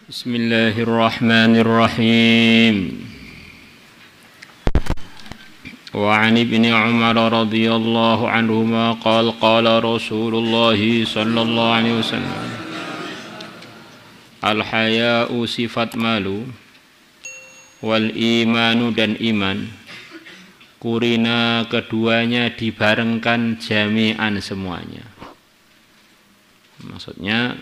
Bismillahirrahmanirrahim. Wa 'an ibni Umar radhiyallahu anhuma qala Rasulullah sallallahu alaihi wasallam al-haya'u sifat malu wal imanu dan iman kurina keduanya dibarengkan jami'an semuanya. Maksudnya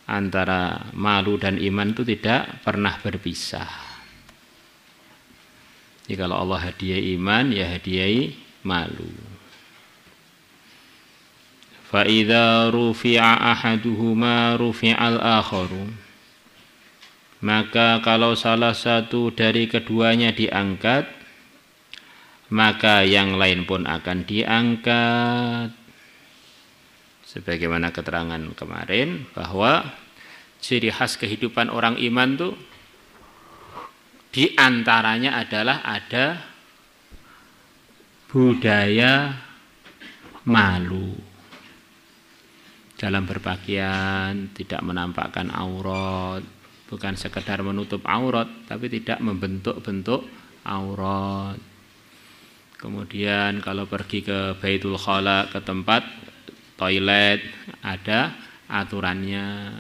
antara malu dan iman itu tidak pernah berpisah. Jadi kalau Allah hadiahi iman, ya hadiahi malu. Fa idza rufi'a ahaduhuma rufi'al akharu. Maka kalau salah satu dari keduanya diangkat, maka yang lain pun akan diangkat. Sebagaimana keterangan kemarin bahwa ciri khas kehidupan orang iman itu diantaranya adalah ada budaya malu dalam berpakaian, tidak menampakkan aurat, bukan sekedar menutup aurat tapi tidak membentuk-bentuk aurat. Kemudian kalau pergi ke Baitul Khala, ke tempat toilet, ada aturannya.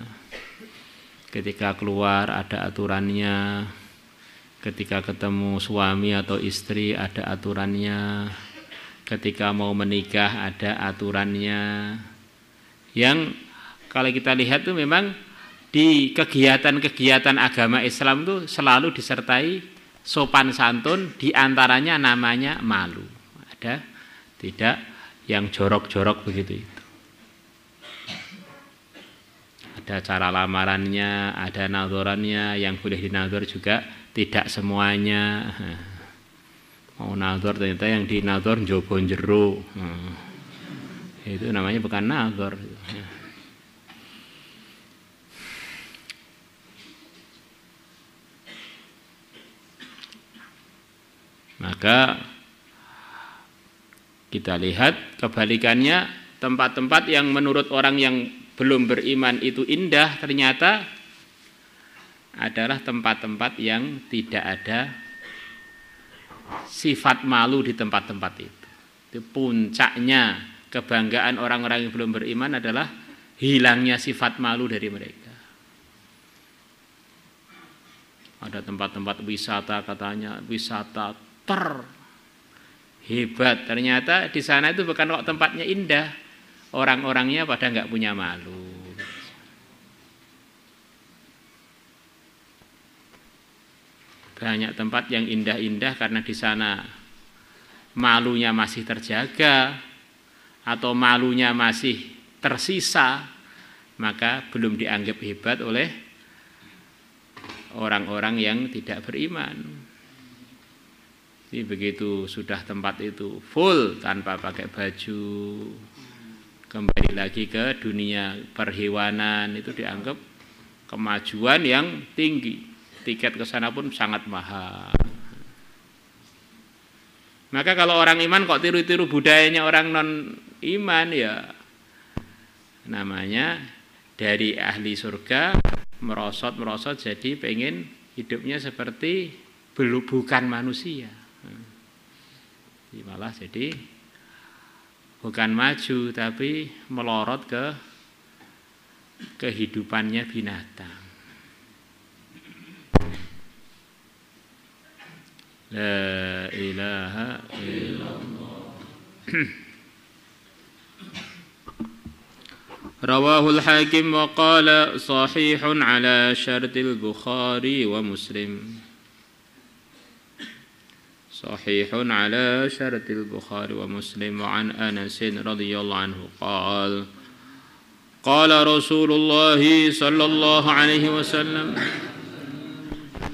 Ketika keluar ada aturannya. Ketika ketemu suami atau istri ada aturannya. Ketika mau menikah ada aturannya. Yang kalau kita lihat itu memang di kegiatan-kegiatan agama Islam itu selalu disertai sopan santun, diantaranya namanya malu. Ada tidak yang jorok-jorok begitu itu. Ada cara lamarannya, ada nadzorannya, yang boleh dinadzor juga tidak semuanya. Mau nadzor ternyata yang dinadzor njobo jero. Itu namanya bukan nadzor. Maka kita lihat kebalikannya, tempat-tempat yang menurut orang yang belum beriman itu indah, ternyata adalah tempat-tempat yang tidak ada sifat malu di tempat-tempat itu. Itu puncaknya kebanggaan orang-orang yang belum beriman adalah hilangnya sifat malu dari mereka. Ada tempat-tempat wisata, katanya wisata terhebat. Ternyata di sana itu bukan kok tempatnya indah, orang-orangnya pada nggak punya malu. Banyak tempat yang indah-indah karena di sana malunya masih terjaga atau malunya masih tersisa, maka belum dianggap hebat oleh orang-orang yang tidak beriman. Jadi begitu sudah tempat itu full tanpa pakai baju, kembali lagi ke dunia perhewanan, itu dianggap kemajuan yang tinggi. Tiket ke sana pun sangat mahal. Maka kalau orang iman kok tiru-tiru budayanya orang non iman, ya namanya dari ahli surga merosot jadi pengen hidupnya seperti bukan manusia. Malah jadi bukan maju tapi melorot ke kehidupannya binatang. La ilaha illallah. Rawahul Hakim wa qala sahihun ala syartil Bukhari wa Muslim. Sahihun ala syartil Bukhari wa Muslim wa an Anas radhiyallahu anhu qala qala Rasulullah sallallahu alaihi wasallam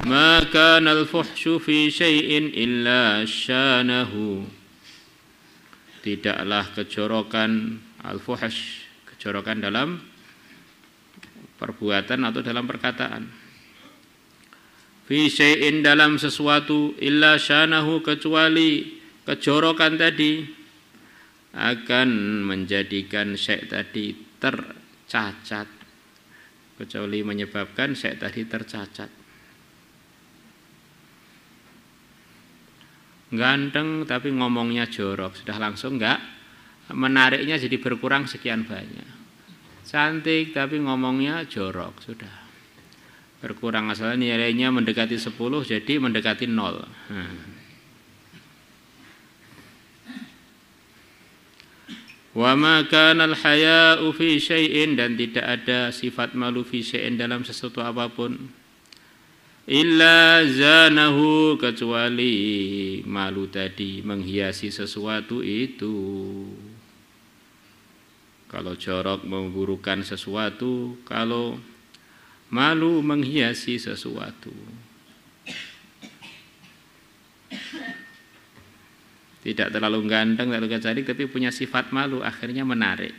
ma kana al-fuhsyu fi syai'in illa syanahu. Tidaklah kejorokan al-fuhsy, kejorokan dalam perbuatan atau dalam perkataan, fi syai'in dalam sesuatu, illa syanahu kecuali kejorokan tadi akan menjadikan syai' tadi tercacat, kecuali menyebabkan saya tadi tercacat. Ganteng tapi ngomongnya jorok, sudah langsung enggak, menariknya jadi berkurang sekian banyak. Cantik tapi ngomongnya jorok, sudah berkurang, asalnya nilainya mendekati 10 jadi mendekati 0. Wa ma kana al-haya'u fi syai'in, dan tidak ada sifat malu fi syai'in dalam sesuatu apapun, illa zanahu, kecuali malu tadi menghiasi sesuatu itu. Kalau jorok memburukan sesuatu, kalau malu menghiasi sesuatu. Tidak terlalu ganteng, terlalu cantik, tapi punya sifat malu, akhirnya menarik.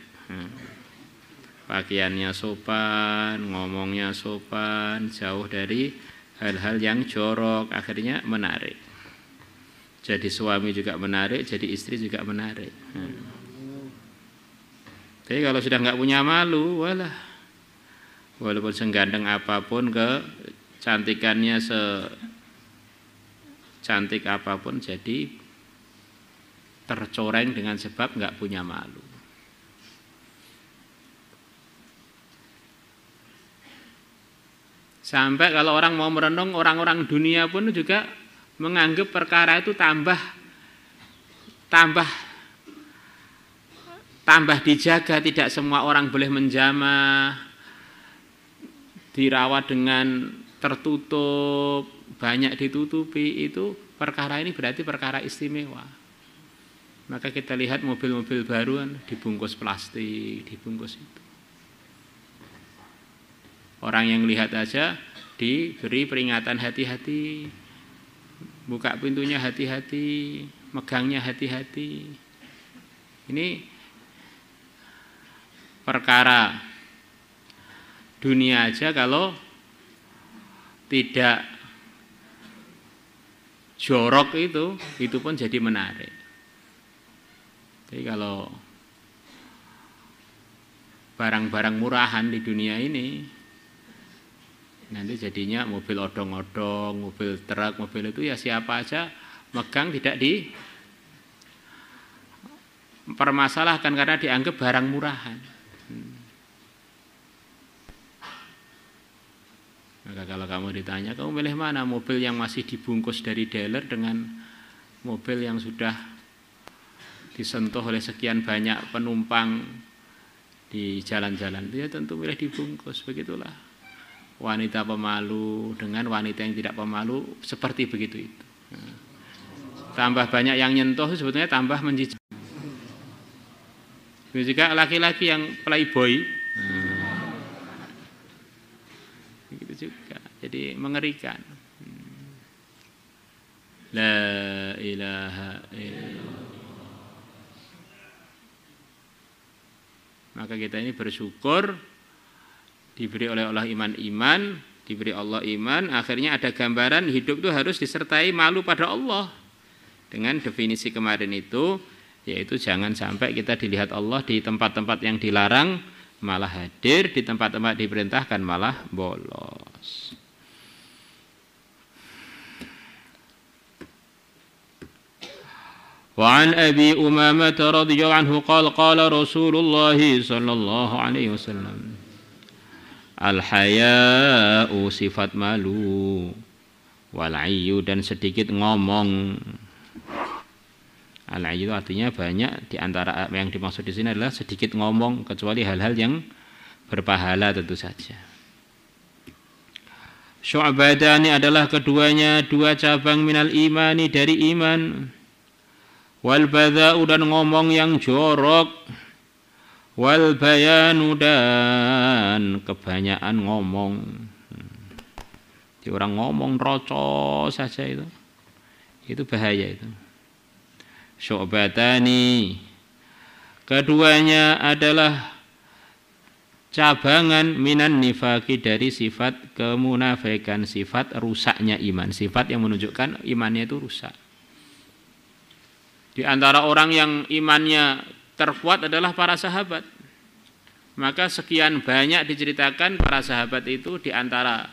Pakaiannya sopan, ngomongnya sopan, jauh dari hal-hal yang jorok, akhirnya menarik. Jadi suami juga menarik, jadi istri juga menarik. Tapi kalau sudah nggak punya malu, walah, walaupun seganteng apapun, kecantikannya secantik apapun, jadi tercoreng dengan sebab nggak punya malu. Sampai kalau orang mau merenung, orang-orang dunia pun juga menganggap perkara itu tambah dijaga. Tidak semua orang boleh menjamah, dirawat dengan tertutup, banyak ditutupi. Itu perkara ini berarti perkara istimewa. Maka kita lihat mobil-mobil baruan dibungkus plastik, dibungkus itu. Orang yang lihat aja diberi peringatan hati-hati, buka pintunya hati-hati, megangnya hati-hati. Ini perkara dunia aja, kalau tidak jorok itu pun jadi menarik. Jadi kalau barang-barang murahan di dunia ini, nanti jadinya mobil odong-odong, mobil truk, mobil itu ya siapa aja megang tidak dipermasalahkan karena dianggap barang murahan. Maka kalau kamu ditanya, kamu milih mana? Mobil yang masih dibungkus dari dealer dengan mobil yang sudah disentuh oleh sekian banyak penumpang di jalan-jalan, dia tentu milih dibungkus. Begitulah wanita pemalu dengan wanita yang tidak pemalu, seperti begitu itu. Tambah banyak yang nyentuh sebetulnya tambah menjijik. Juga laki-laki yang playboy, begitu juga, jadi mengerikan. La ilaha illallah. Maka kita ini bersyukur diberi oleh Allah iman, diberi Allah iman, akhirnya ada gambaran hidup itu harus disertai malu pada Allah. Dengan definisi kemarin itu, yaitu jangan sampai kita dilihat Allah di tempat-tempat yang dilarang malah hadir, di tempat-tempat diperintahkan malah bolos. وعن أبي أمامة رضي الله عنه قال قال رسول الله صلى الله عليه وسلم الحياء sifat malu, wal-ayyu dan sedikit ngomong. Al-ayyu artinya banyak, di antara yang dimaksud di sini adalah sedikit ngomong, kecuali hal-hal yang berpahala tentu saja. Syu'badani adalah keduanya dua cabang minal imani dari iman. Wal bada'u dan ngomong yang jorok, wal bayanu dan kebanyakan ngomong. Jadi orang ngomong rocos saja itu bahaya itu. Syu'batani, keduanya adalah cabangan minan nifaki dari sifat kemunafikan, sifat rusaknya iman, sifat yang menunjukkan imannya itu rusak. Di antara orang yang imannya terkuat adalah para sahabat. Maka sekian banyak diceritakan para sahabat itu, di antara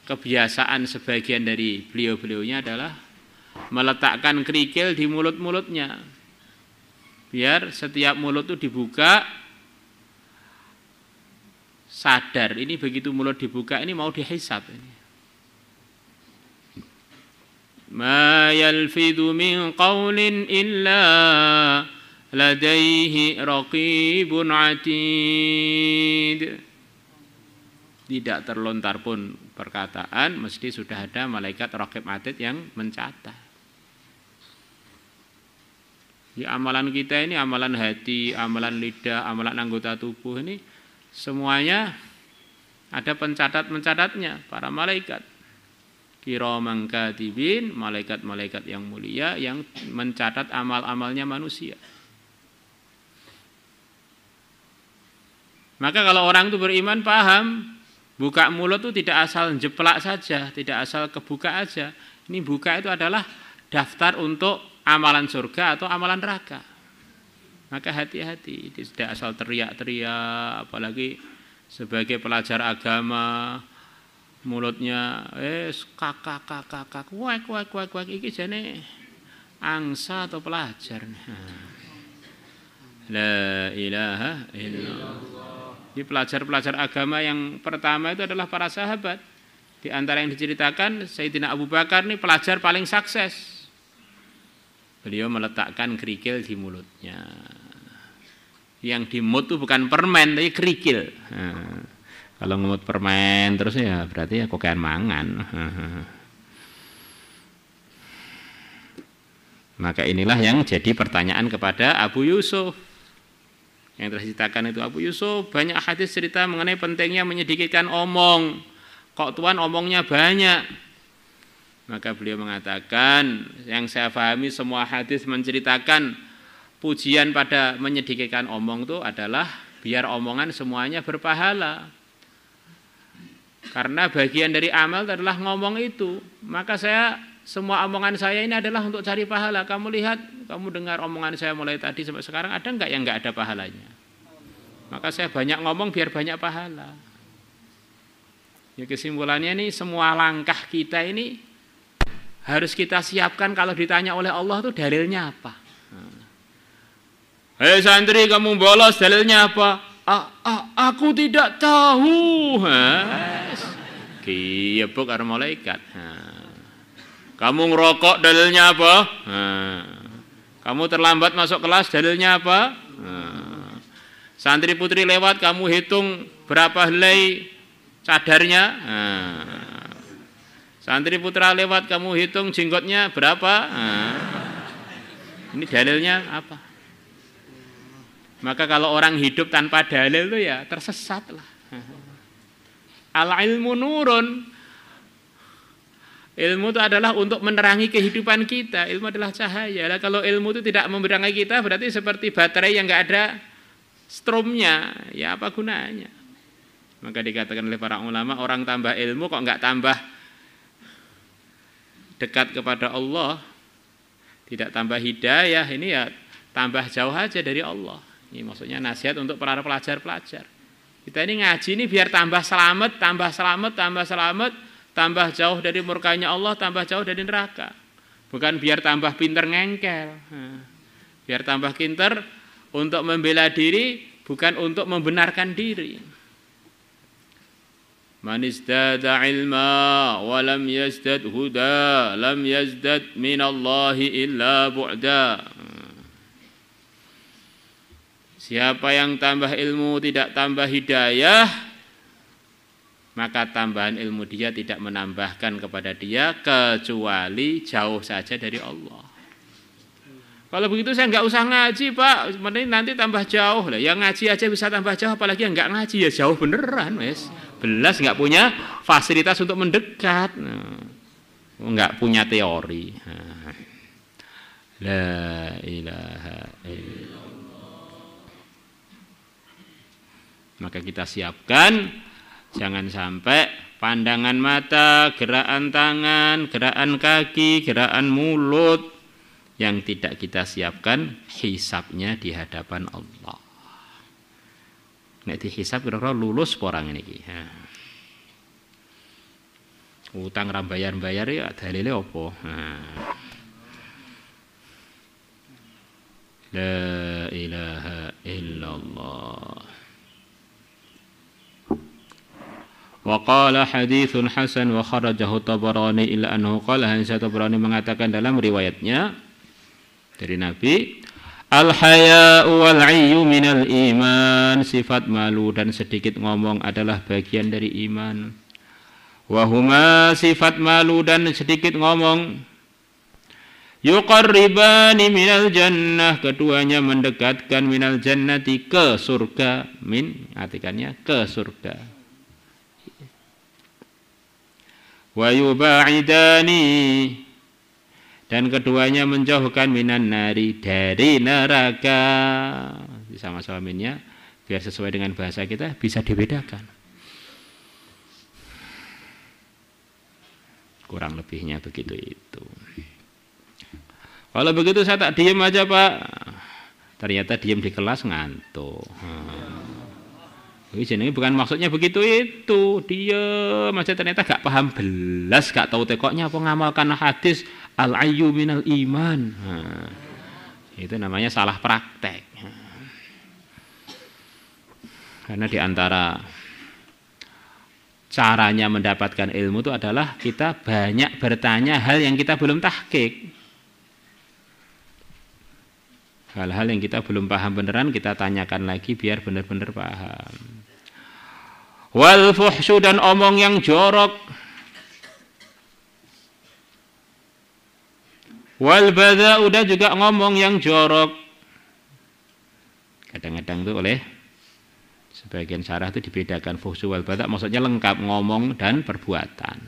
kebiasaan sebagian dari beliau-beliaunya adalah meletakkan kerikil di mulut-mulutnya. Biar setiap mulut itu dibuka, sadar ini begitu mulut dibuka ini mau dihisab ini. Ma yalfidhu min qawlin illa ladaihi raqibun atid. Tidak terlontar pun perkataan, mesti sudah ada malaikat raqib atid yang mencatat. Di amalan kita ini, amalan hati, amalan lidah, amalan anggota tubuh ini, semuanya ada pencatat-pencatatnya, para malaikat. Kiraman katibin, malaikat-malaikat yang mulia yang mencatat amal-amalnya manusia. Maka kalau orang itu beriman paham, buka mulut itu tidak asal jeplak saja, tidak asal kebuka aja. Ini buka itu adalah daftar untuk amalan surga atau amalan neraka. Maka hati-hati, tidak asal teriak-teriak, apalagi sebagai pelajar agama mulutnya kakak kuek iki jane angsa atau pelajar. La ilaha illallah. Di pelajar-pelajar agama yang pertama itu adalah para sahabat. Di antara yang diceritakan, Sayyidina Abu Bakar ini pelajar paling sukses. Beliau meletakkan kerikil di mulutnya. Yang dimut itu bukan permen, tapi kerikil. Kalau ngemut permen terus ya berarti ya kokean mangan. Maka inilah yang jadi pertanyaan kepada Abu Yusuf. Yang terceritakan itu Abu Yusuf, banyak hadis cerita mengenai pentingnya menyedikitkan omong. Kok Tuhan omongnya banyak? Maka beliau mengatakan, yang saya pahami semua hadis menceritakan pujian pada menyedikitkan omong itu adalah biar omongan semuanya berpahala. Karena bagian dari amal adalah ngomong itu. Maka semua omongan saya ini adalah untuk cari pahala. Kamu lihat, kamu dengar omongan saya mulai tadi sampai sekarang, ada enggak yang enggak ada pahalanya? Maka saya banyak ngomong biar banyak pahala. Ya kesimpulannya ini semua langkah kita ini harus kita siapkan kalau ditanya oleh Allah itu dalilnya apa. Hei santri, kamu bolos, dalilnya apa? Aku tidak tahu. Kiyebuk karo malaikat. Kamu ngerokok, dalilnya apa? Kamu terlambat masuk kelas, dalilnya apa? Santri putri lewat, kamu hitung berapa helai cadarnya? Santri putra lewat, kamu hitung jenggotnya berapa? Ini dalilnya apa? Maka kalau orang hidup tanpa dalil itu ya tersesat lah. Al-ilmu nurun. Ilmu itu adalah untuk menerangi kehidupan kita. Ilmu adalah cahaya. Nah, kalau ilmu itu tidak menerangi kita, berarti seperti baterai yang nggak ada stromnya. Ya apa gunanya? Maka dikatakan oleh para ulama, orang tambah ilmu kok nggak tambah dekat kepada Allah, tidak tambah hidayah, ini ya tambah jauh aja dari Allah. Ini maksudnya nasihat untuk para pelajar-pelajar. Kita ini ngaji ini biar tambah selamat, tambah selamat, tambah selamat, tambah jauh dari murkanya Allah, tambah jauh dari neraka. Bukan biar tambah pinter ngengkel. Biar tambah pinter untuk membela diri, bukan untuk membenarkan diri. Man izdada ilma wa lam yazdad huda, lam yazdad minallahi illa bu'da. Siapa yang tambah ilmu tidak tambah hidayah, maka tambahan ilmu dia tidak menambahkan kepada dia kecuali jauh saja dari Allah. Kalau begitu saya nggak usah ngaji Pak, nanti tambah jauh lah. Yang ngaji aja bisa tambah jauh, apalagi yang nggak ngaji ya jauh beneran, wes. Belas nggak punya fasilitas untuk mendekat, nggak punya teori. La ilaha illallah. Maka kita siapkan, jangan sampai pandangan mata, gerakan tangan, gerakan kaki, gerakan mulut yang tidak kita siapkan hisabnya di hadapan Allah. nek dihisab kira-kira lulus apa ora ngene iki. Utang ra bayar-bayar ya dalile apa? La ilaha illallah. Wa qala haditsun hasan wa kharajahu Tabarani illa annahu qala Hansa Tabarani mengatakan dalam riwayatnya dari Nabi, al-haya'u wal 'ayyu minal iman, sifat malu dan sedikit ngomong adalah bagian dari iman. Wa huma, sifat malu dan sedikit ngomong, yuqarribani minal jannah, keduanya mendekatkan minal jannati ke surga, min artikannya ke surga. Wa yubaidani, dan keduanya menjauhkan minan nari, dari neraka. Sama-sama minnya biar sesuai dengan bahasa kita bisa dibedakan. Kurang lebihnya begitu itu. Kalau begitu saya tak diem aja Pak. Ternyata diem di kelas ngantuk. Ini bukan maksudnya begitu itu. Diem aja ternyata gak paham belas, gak tahu tekoknya apa ngamalkan hadis al-ayyu minal iman. Itu namanya salah praktek. Karena di antara caranya mendapatkan ilmu itu adalah kita banyak bertanya hal yang kita belum tahqiq. Hal-hal yang kita belum paham beneran kita tanyakan lagi biar benar-benar paham. Wal fuhsyu, dan omong yang jorok. Wal bada'u, udah juga ngomong yang jorok. Kadang-kadang itu oleh sebagian syarah itu dibedakan fuhsyu wal bada'u, maksudnya lengkap ngomong dan perbuatan.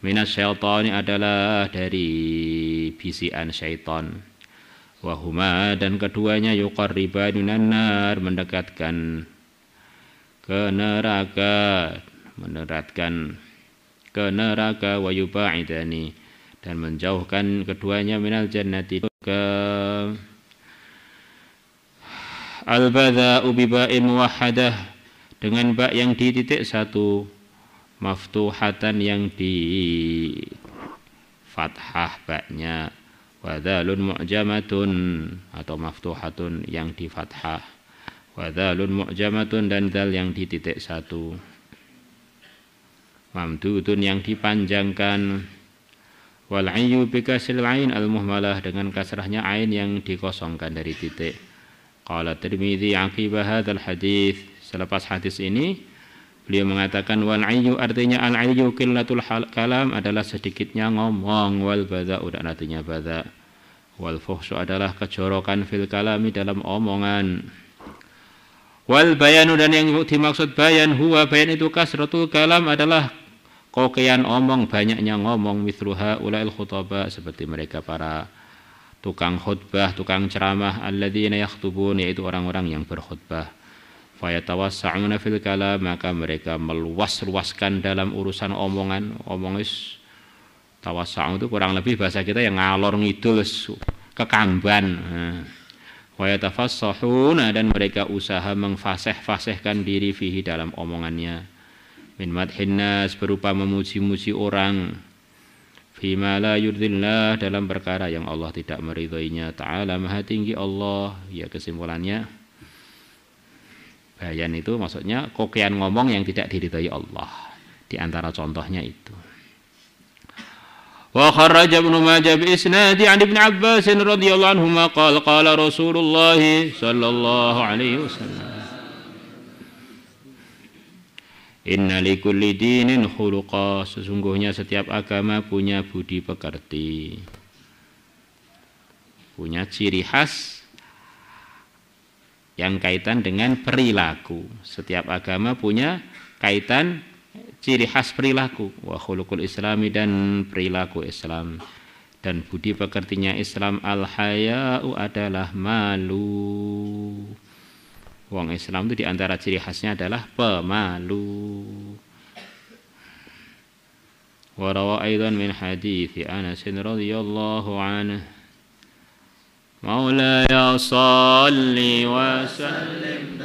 Minas syaitani, adalah dari bisikan syaitan. Wahuma, dan keduanya yuqarribani minan nar, mendekatkan ke neraka, wa yubaidani, dan menjauhkan keduanya minal jannati ke al-bada'u biba'in muwahhadah, dengan ba yang di titik satu, maftuhatan yang di fathah baknya, wa dzalun mu'jamatun, atau maftuhatun yang di fathah, wa dzalun mu'jamatun, dan dzal yang di titik satu, mamdudun yang dipanjangkan, wal 'ayyu bi kasril 'ain al-muhmalah, dengan kasrahnya ain yang dikosongkan dari titik. Qala Tirmidzi aqibah hadzal hadis, selepas hadis ini beliau mengatakan wal 'ayyu, artinya al 'ayyu qillatul kalam, adalah sedikitnya ngomong, wal bada'u, dan artinya bada', wal fuhsyu adalah kejorokan fil kalami, dalam omongan, wal bayanu, dan yang dimaksud bayan, huwa bayan itu kasratul kalam, adalah kokean omong, banyaknya ngomong, mithluha ulail khutaba, seperti mereka para tukang khutbah, tukang ceramah, alladzina yakhtubun, yaitu orang-orang yang berkhutbah. Fayatawassa'una fil kalam, maka mereka meluas-luaskan dalam urusan omongan. Omongis tawassa'u itu kurang lebih bahasa kita yang ngalor ngidul, kekamban. Wayatafassahuna, dan mereka usaha mengfasih-fasihkan diri fihi, dalam omongannya. Min madhin nas, berupa memuji-muji orang. Fima la yurdillah, dalam perkara yang Allah tidak meridhoinya. Ta'ala, maha tinggi Allah. Ya, kesimpulannya bayan itu maksudnya kokean ngomong yang tidak diridhai Allah. Di antara contohnya itu. Wa kharraja Ibnu Majah bi isnadi an Ibnu Abbas radhiyallahu anhu qala qala Rasulullah sallallahu alaihi wasallam, inna likulli dinin khuluqa, sesungguhnya setiap agama punya budi pekerti, punya ciri khas yang kaitan dengan perilaku. Setiap agama punya kaitan ciri khas perilaku. Wa khuluqul islami, dan perilaku Islam. Dan budi pekertinya Islam, al-haya'u, adalah malu. Wong Islam itu diantara ciri khasnya adalah pemalu. Wa rawa aidan min hadithi Anas radhiyallahu anhu, Maulaya salli wa sallim